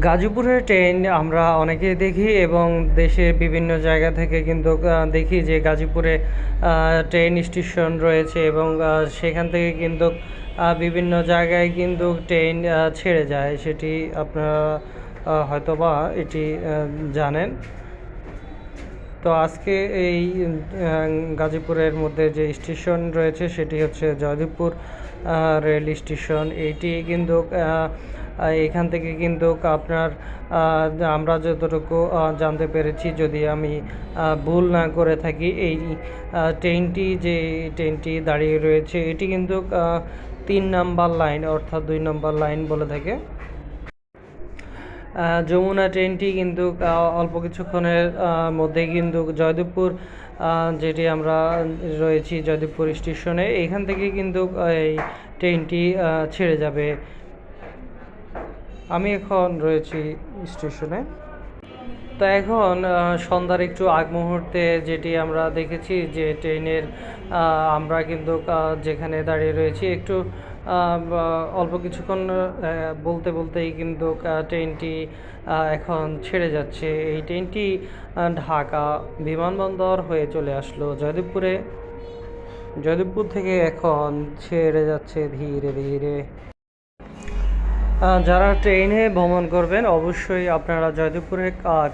গাজীপুরের ট্রেন আমরা অনেকেই দেখি এবং দেশের বিভিন্ন জায়গা থেকে কিন্তু দেখি যে গাজীপুরে ট্রেন স্টেশন রয়েছে এবং সেখান থেকে কিন্তু বিভিন্ন জায়গায় কিন্তু ট্রেন ছেড়ে যায়, সেটি আপনারা হয়তোবা এটি জানেন। তো আজকে এই গাজীপুরের মধ্যে যে স্টেশন রয়েছে সেটি হচ্ছে জয়দেবপুর রেল স্টেশন। এইটি কিন্তু এখান থেকে কিন্তু আপনার আমরা যতটুকু জানতে পেরেছি, যদি আমি ভুল না করে থাকি, এই ট্রেনটি দাঁড়িয়ে রয়েছে এটি কিন্তু 3 নম্বর লাইন অর্থাৎ 2 নম্বর লাইন বলে থাকে। যমুনা ট্রেনটি কিন্তু অল্প কিছুক্ষণের মধ্যেই কিন্তু জয়দেবপুর যেটি আমরা রয়েছি জয়দেবপুর স্টেশনে, এখান থেকে কিন্তু এই ট্রেনটি ছেড়ে যাবে। আমি এখন রয়েছি স্টেশনে। তো এখন সন্ধ্যার একটু আগ মুহূর্তে যেটি আমরা দেখেছি যে ট্রেনের আমরা কিন্তু যেখানে দাঁড়িয়ে রয়েছি একটু অল্প কিছুক্ষণ বলতে বলতেই কিন্তু ট্রেনটি এখন ছেড়ে যাচ্ছে। এই ট্রেনটি ঢাকা বিমানবন্দর হয়ে চলে আসলো জয়দেবপুরে। জয়দেবপুর থেকে এখন ছেড়ে যাচ্ছে ধীরে ধীরে। যারা ট্রেনে ভ্রমণ করবেন অবশ্যই আপনারা জয়দেবপুরে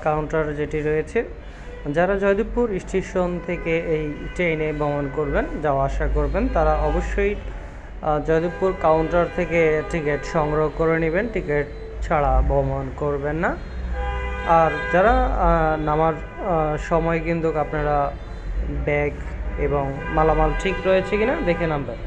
কাউন্টার যেটি রয়েছে, যারা জয়দেবপুর স্টেশন থেকে এই ট্রেনে ভ্রমণ করবেন যাওয়া আসা করবেন তারা অবশ্যই জয়দেবপুর কাউন্টার থেকে টিকিট সংগ্রহ করে নেবেন, টিকিট ছাড়া ভ্রমণ করবেন না। আর যারা নামার সময় কিন্তু আপনারা ব্যাগ এবং মালামাল ঠিক রয়েছে কিনা দেখে নামবেন।